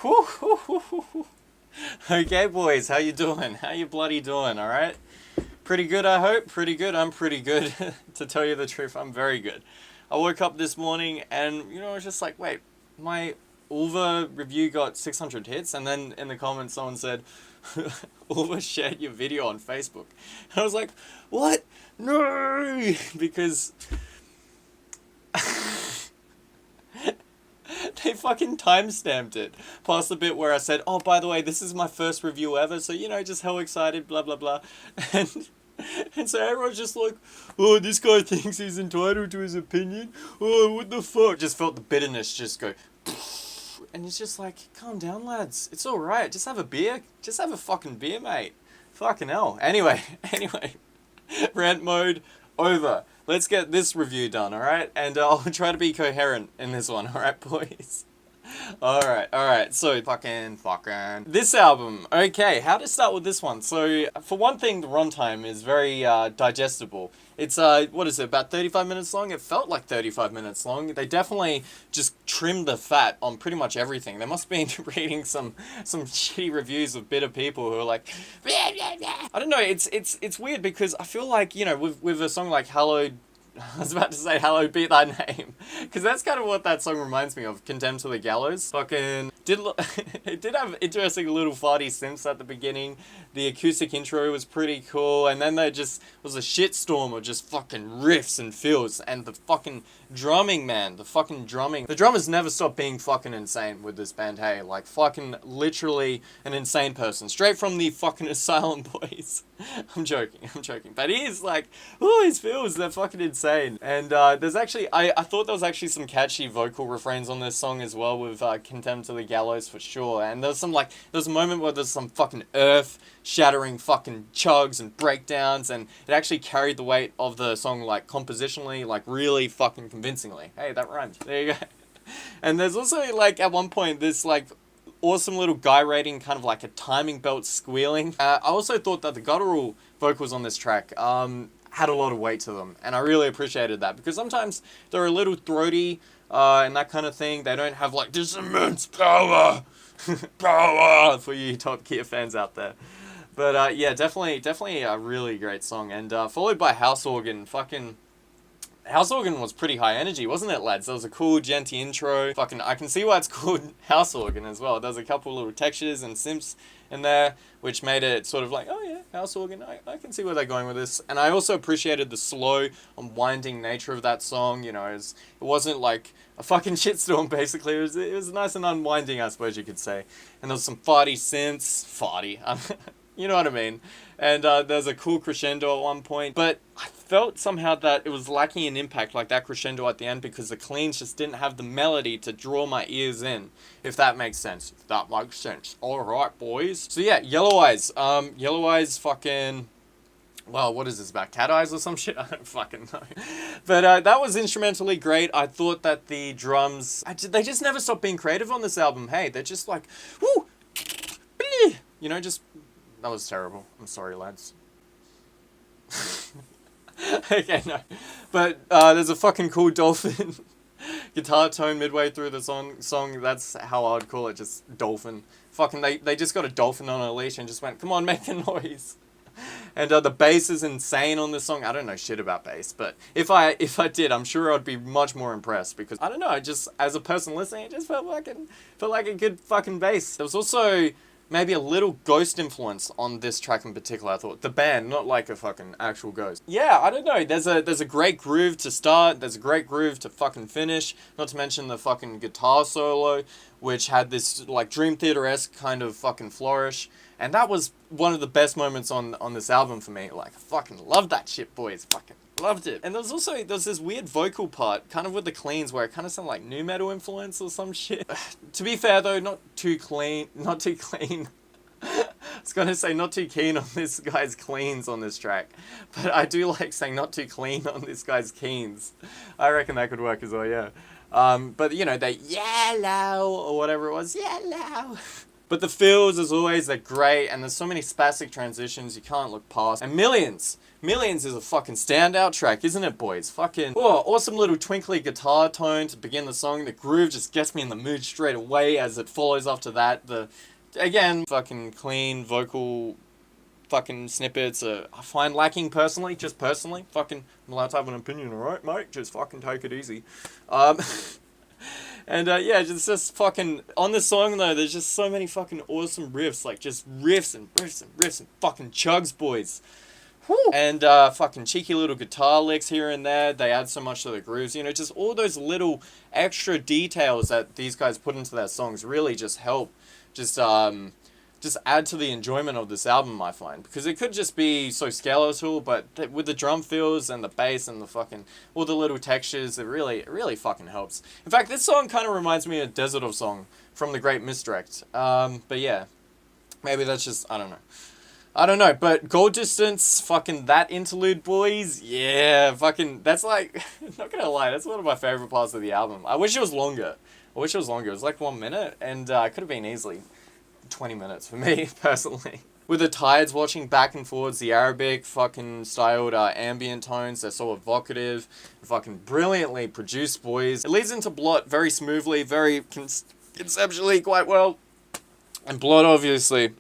Whew, whew, whew, whew, whew. Okay, boys, how you doing? How you bloody doing, alright? Pretty good, I hope? Pretty good? I'm pretty good. To tell you the truth, I'm very good. I woke up this morning and, I was just like, wait, my Ulva review got 600 hits, and then in the comments someone said, Ulva shared your video on Facebook. And I was like, what? No! Because they fucking timestamped it past the bit where I said, oh, by the way, this is my first review ever, so, just how excited, blah, blah, blah. And so everyone's just like, oh, this guy thinks he's entitled to his opinion. Oh, what the fuck? Just felt the bitterness just go. And it's just like, calm down, lads. It's alright. Just have a beer. Just have a fucking beer, mate. Fucking hell. Anyway. Rant mode over. Let's get this review done, alright? And I'll try to be coherent in this one, alright, boys? Alright, so fucking. This album, okay, how to start with this one? So, for one thing, the runtime is very digestible. It's, what is it, about 35 minutes long? It felt like 35 minutes long. They definitely just trimmed the fat on pretty much everything. They must have been reading some shitty reviews of bitter people who are like, blah, blah, blah. I don't know, it's weird because I feel like, with a song like Hallowed, I was about to say Hallowed Be Thy Name, because that's kind of what that song reminds me of, Condemned to the Gallows. Fucking, it did have interesting little farty synths at the beginning, the acoustic intro was pretty cool, and then there just was a shitstorm of just fucking riffs and fills, and the fucking drumming, man, the drummers never stop being fucking insane with this band, hey, like fucking literally an insane person, straight from the fucking Asylum Boys. I'm joking, but he is like, oh, his fills, they're fucking insane. And there's actually, I thought there was actually some catchy vocal refrains on this song as well with Condemned to the Gallows for sure. And there's a moment where there's some fucking earth shattering fucking chugs and breakdowns, and it actually carried the weight of the song like compositionally, like really fucking convincingly. Hey, that rhymes. There you go. And there's also like at one point this like awesome little guy rating, kind of like a timing belt squealing. I also thought that the guttural vocals on this track had a lot of weight to them, and I really appreciated that, because sometimes they're a little throaty and that kind of thing. They don't have like this immense power for you Top Gear fans out there. But yeah, definitely a really great song, and followed by House Organ. Fucking House Organ was pretty high energy, wasn't it, lads? There was a cool, genty intro. Fucking, I can see why it's called House Organ as well. There's a couple little textures and synths in there, which made it sort of like, oh yeah, House Organ. I can see where they're going with this. And I also appreciated the slow, unwinding nature of that song. It wasn't like a fucking shitstorm, basically. It was nice and unwinding, I suppose you could say. And there was some farty synths. You know what I mean? And there's a cool crescendo at one point. But I felt somehow that it was lacking in impact, like that crescendo at the end, because the cleans just didn't have the melody to draw my ears in, if that makes sense. If that makes sense. Alright, boys. So yeah, Yellow Eyes. Yellow Eyes fucking... Well, what is this about? Cat eyes or some shit? I don't fucking know. But that was instrumentally great. I thought that the drums... they just never stop being creative on this album. Hey, they're just like... Woo! Just... That was terrible. I'm sorry, lads. Okay, no. But there's a fucking cool dolphin guitar tone midway through the song. That's how I would call it, just dolphin. Fucking, they just got a dolphin on a leash and just went, come on, make a noise. And the bass is insane on this song. I don't know shit about bass, but if I did, I'm sure I'd be much more impressed, because I don't know, just as a person listening, it just felt like a good fucking bass. There was also maybe a little Ghost influence on this track in particular, I thought. The band, not like a fucking actual Ghost. Yeah, I don't know. There's a great groove to start. There's a great groove to fucking finish. Not to mention the fucking guitar solo, which had this like Dream Theater-esque kind of fucking flourish. And that was one of the best moments on this album for me. Like, I fucking loved that shit, boys. Fucking loved it. And there was this weird vocal part, kind of with the cleans, where it kind of sounded like nu metal influence or some shit. To be fair though, not too clean. I was gonna say not too keen on this guy's cleans on this track, but I do like saying not too clean on this guy's keens. I reckon that could work as well, yeah. But they yellow or whatever it was, yellow. But the fills, as always, they're great, and there's so many spastic transitions you can't look past. And Millions is a fucking standout track, isn't it, boys? Fucking, oh, awesome little twinkly guitar tone to begin the song. The groove just gets me in the mood straight away as it follows after that. Again, fucking clean vocal fucking snippets I find lacking personally, fucking, I'm allowed to have an opinion, alright, mate? Just fucking take it easy. And yeah, just fucking, on this song though, there's just so many fucking awesome riffs, like just riffs and fucking chugs, boys. Woo. And fucking cheeky little guitar licks here and there, they add so much to the grooves, you know, just all those little extra details that these guys put into their songs really just help, just add to the enjoyment of this album, I find. Because it could just be so skeletal, but with the drum fills and the bass and the fucking, all the little textures, it really fucking helps. In fact, this song kind of reminds me of Desert of Song from The Great Misdirect. But yeah, maybe that's just, I don't know, but Gold Distance, fucking that interlude, boys, yeah, fucking, that's like, not gonna lie, that's one of my favorite parts of the album. I wish it was longer. It was like 1 minute, and it could have been easily 20 minutes for me, personally. With the tides watching back and forwards, the Arabic fucking styled ambient tones, they're so evocative, fucking brilliantly produced, boys. It leads into Blot very smoothly, very conceptually quite well. And Blot, obviously,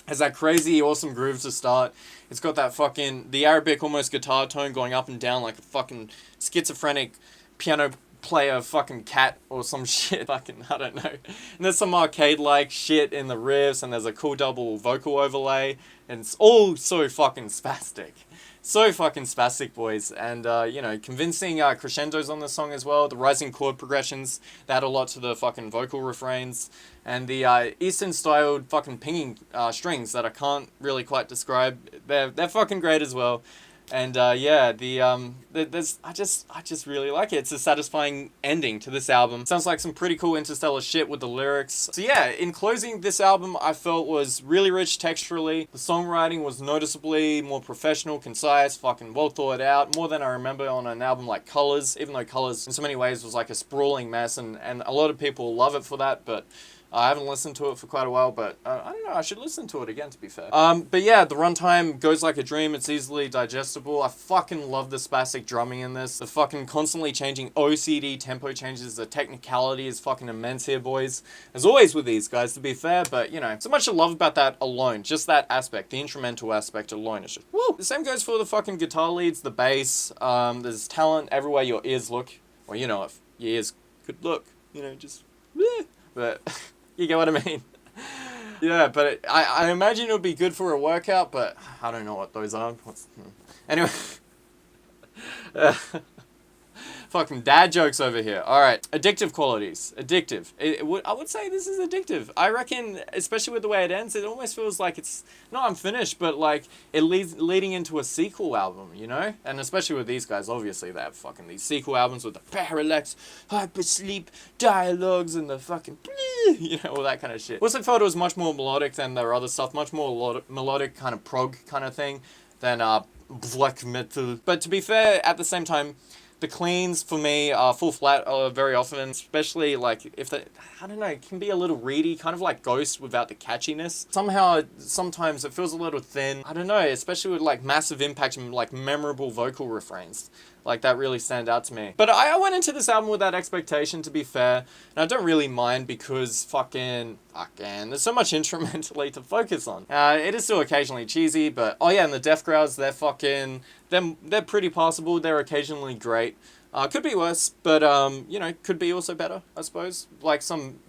has that crazy, awesome groove to start. It's got that fucking, the Arabic almost guitar tone going up and down like a fucking schizophrenic piano player fucking cat or some shit. Fucking, I don't know. And there's some arcade-like shit in the riffs, and there's a cool double vocal overlay, and it's all so fucking spastic. So fucking spastic, boys. And, you know, convincing crescendos on the song as well. The rising chord progressions, they add a lot to the fucking vocal refrains. And the Eastern-styled fucking pinging strings that I can't really quite describe, they're fucking great as well. And yeah, I just really like it. It's a satisfying ending to this album. Sounds like some pretty cool interstellar shit with the lyrics. So yeah, in closing, this album I felt was really rich texturally. The songwriting was noticeably more professional, concise, fucking well thought out, more than I remember on an album like Colors, even though Colors in so many ways was like a sprawling mess, and a lot of people love it for that, but I haven't listened to it for quite a while, but I don't know, I should listen to it again, to be fair. But yeah, the runtime goes like a dream. It's easily digestible. I fucking love the spastic drumming in this. The fucking constantly changing OCD tempo changes. The technicality is fucking immense here, boys. As always with these guys, to be fair, but, you know, so much to love about that alone. Just that aspect, the instrumental aspect alone is just, woo! The same goes for the fucking guitar leads, the bass. There's talent everywhere your ears look. Or, you know, if your ears could look, you know, just, bleh. But you get what I mean? Yeah, but I imagine it would be good for a workout, but I don't know what those are. Anyway. Fucking dad jokes over here. Alright, addictive qualities. Addictive. I would say this is addictive. I reckon, especially with the way it ends, it almost feels like it's not unfinished, but like it leading into a sequel album, you know? And especially with these guys, obviously, they have fucking these sequel albums with the parallax, hypersleep dialogues and the fucking, you know, all that kind of shit. Also felt it was much more melodic than their other stuff, much more melodic kind of prog kind of thing than black metal. But to be fair, at the same time, the cleans, for me, fall flat very often, especially, like, if they, I don't know, it can be a little reedy, kind of like Ghost without the catchiness. Somehow, sometimes it feels a little thin. I don't know, especially with, like, massive impact and, like, memorable vocal refrains. Like, that really stand out to me. But I went into this album with that expectation, to be fair, and I don't really mind because fucking, there's so much instrumentally to focus on. It is still occasionally cheesy, but, oh yeah, and the death growls, they're fucking, they're pretty passable, they're occasionally great. Could be worse, but, you know, could be also better, I suppose. Like some,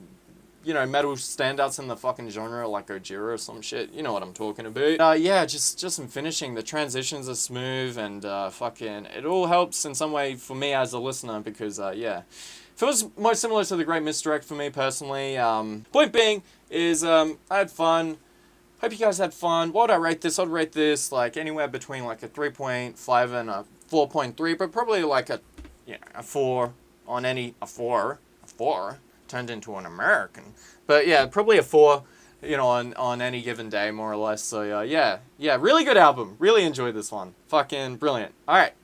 you know, metal standouts in the fucking genre, like Goodyear or some shit. You know what I'm talking about. Yeah, just some finishing. The transitions are smooth, and fucking, it all helps in some way for me as a listener, because, yeah. Feels most similar to The Great Misdirect for me, personally. Point being is, I had fun. Hope you guys had fun. What would I rate this? I'd rate this, like, anywhere between, like, a 3.5 and a 4.3, but probably, like, a, you know, a 4 on any, a 4 turned into an American. But, yeah, probably a 4, you know, on any given day, more or less. So, yeah, really good album. Really enjoyed this one. Fucking brilliant. Alright,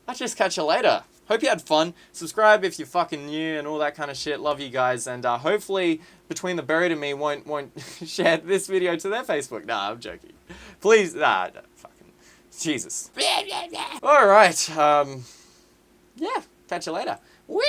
I'll just catch you later. hope you had fun. Subscribe if you're fucking new and all that kind of shit. Love you guys. And hopefully between the Buried and me won't share this video to their Facebook. Nah, I'm joking. Please, nah, fucking Jesus. All right. Yeah, catch you later. Woo!